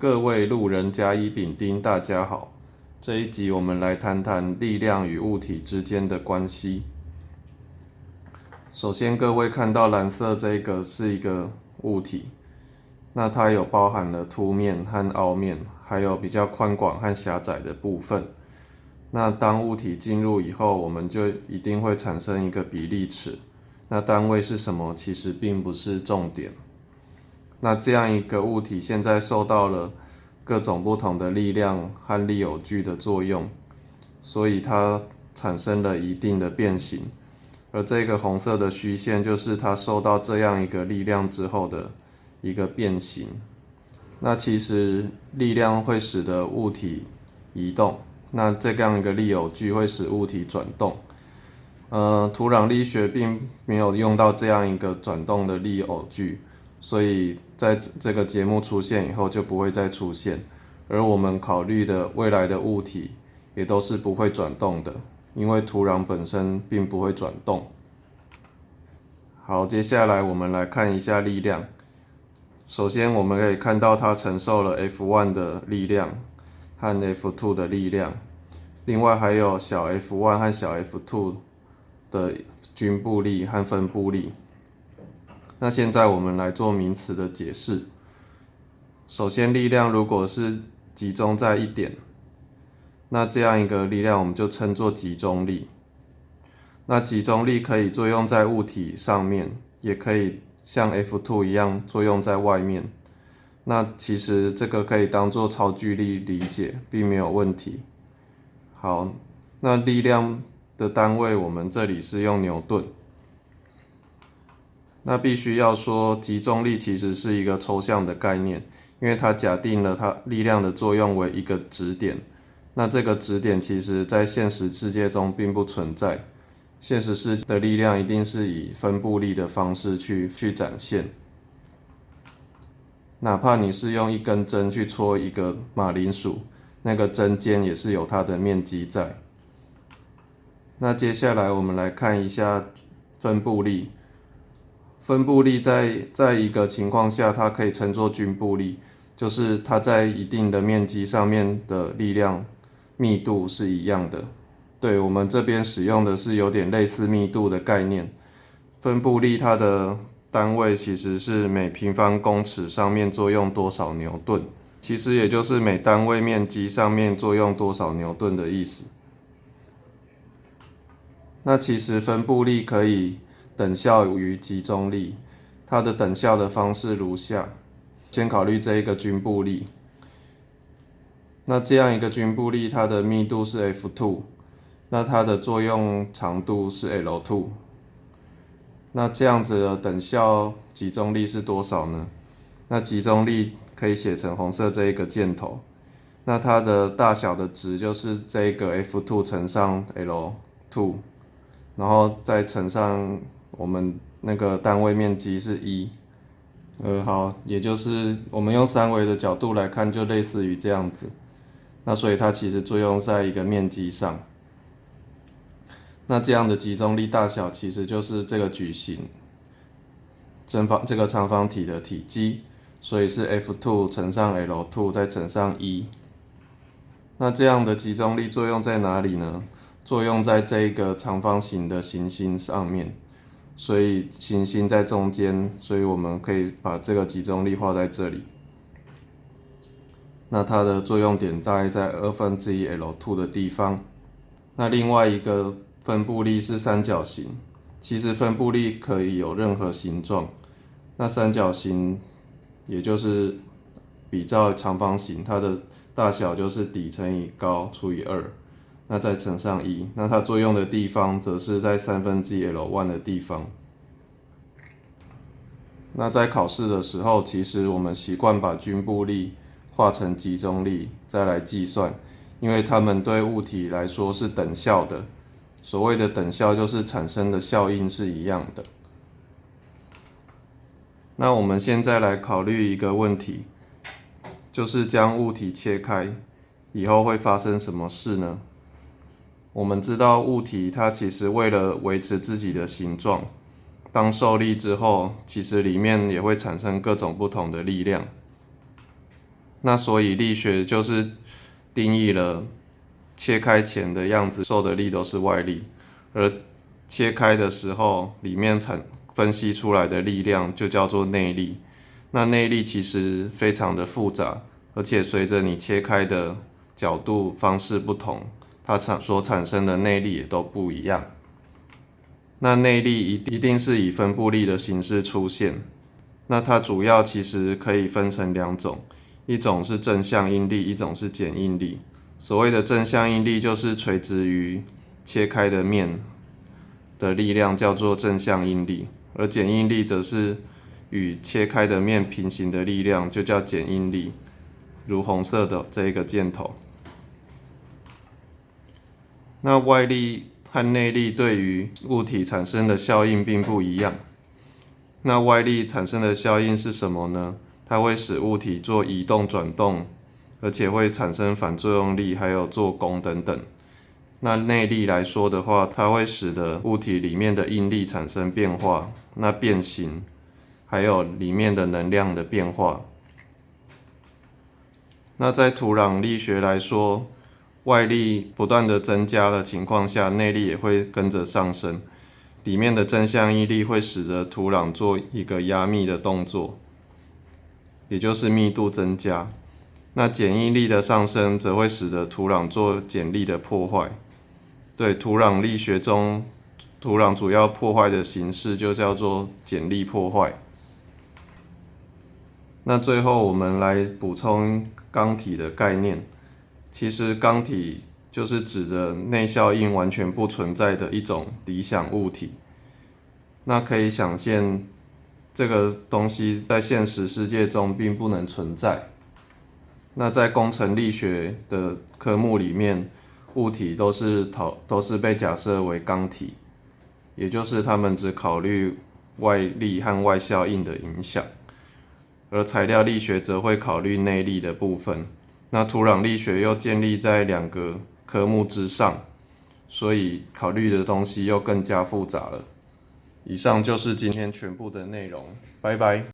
各位路人甲乙丙丁，大家好。这一集我们来谈谈力量与物体之间的关系。首先，各位看到蓝色这个是一个物体，那它有包含了凸面和凹面，还有比较宽广和狭窄的部分。那当物体进入以后，我们就一定会产生一个比例尺。那单位是什么？其实并不是重点。那这样一个物体现在受到了各种不同的力量和力有据的作用，所以它产生了一定的变形。而这个红色的虚线就是它受到这样一个力量之后的一个变形。那其实力量会使得物体移动，那这样一个力有据会使物体转动。土壤力学并没有用到这样一个转动的力有据，所以在这个节目出现以后就不会再出现。而我们考虑的未来的物体也都是不会转动的，因为土壤本身并不会转动。好，接下来我们来看一下力量。首先我们可以看到它承受了 F1 的力量和 F2 的力量，另外还有小 F1 和小 F2 的均布力和分布力。那现在我们来做名词的解释。首先，力量如果是集中在一点，那这样一个力量我们就称作集中力。那集中力可以作用在物体上面，也可以像 F2 一样作用在外面。那其实这个可以当作超距力理解，并没有问题。好，那力量的单位我们这里是用牛顿。那必须要说，集中力其实是一个抽象的概念，因为它假定了它力量的作用为一个质点。那这个质点其实在现实世界中并不存在，现实世界的力量一定是以分布力的方式去展现。哪怕你是用一根针去戳一个马铃薯，那个针尖也是有它的面积在。那接下来我们来看一下分布力。分布力在一个情况下，它可以称作均布力，就是它在一定的面积上面的力量密度是一样的。对，我们这边使用的是有点类似密度的概念。分布力它的单位其实是每平方公尺上面作用多少牛顿，其实也就是每单位面积上面作用多少牛顿的意思。那其实分布力可以等效于集中力，它的等效的方式如下：先考虑这一个均布力，那这样一个均布力，它的密度是 F2， 那它的作用长度是 L2， 那这样子的等效集中力是多少呢？那集中力可以写成红色这一个箭头，那它的大小的值就是这一个 F2 乘上 L2， 然后再乘上我们那个单位面积是1。好，也就是我们用三维的角度来看，就类似于这样子。那所以它其实作用在一个面积上。那这样的集中力大小其实就是这个矩形这个长方体的体积，所以是 F2 乘上 L2 再乘上1。那这样的集中力作用在哪里呢？作用在这一个长方形的行星上面，所以行星在中间，所以我们可以把这个集中力画在这里。那它的作用点大概在1/2 L2 的地方。那另外一个分布力是三角形，其实分布力可以有任何形状。那三角形也就是比照长方形，它的大小就是底乘以高除以2，那再乘上1，那它作用的地方则是在1/3 L1 的地方。那在考试的时候，其实我们习惯把均布力化成集中力再来计算，因为它们对物体来说是等效的。所谓的等效就是产生的效应是一样的。那我们现在来考虑一个问题，就是将物体切开以后会发生什么事呢？我们知道物体它其实为了维持自己的形状，当受力之后，其实里面也会产生各种不同的力量。那所以力学就是定义了切开前的样子受的力都是外力，而切开的时候里面分析出来的力量就叫做内力。那内力其实非常的复杂，而且随着你切开的角度方式不同，它所产生的内力也都不一样。那内力一定是以分布力的形式出现。那它主要其实可以分成两种，一种是正向应力，一种是剪应力。所谓的正向应力就是垂直于切开的面的力量叫做正向应力，而剪应力则是与切开的面平行的力量就叫剪应力，如红色的这一个箭头。那外力和内力对于物体产生的效应并不一样。那外力产生的效应是什么呢？它会使物体做移动、转动，而且会产生反作用力，还有做功等等。那内力来说的话，它会使得物体里面的应力产生变化，那变形，还有里面的能量的变化。那在土壤力学来说，外力不断的增加的情况下，内力也会跟着上升。里面的正向应力会使得土壤做一个压密的动作，也就是密度增加。那剪应力的上升则会使得土壤做剪力的破坏。对，土壤力学中，土壤主要破坏的形式就叫做剪力破坏。那最后我们来补充刚体的概念。其实刚体就是指着内效应完全不存在的一种理想物体。那可以想见，这个东西在现实世界中并不能存在。那在工程力学的科目里面，物体都是被假设为刚体，也就是他们只考虑外力和外效应的影响，而材料力学则会考虑内力的部分。那土壤力学又建立在两个科目之上，所以考虑的东西又更加复杂了。以上就是今天全部的内容，拜拜。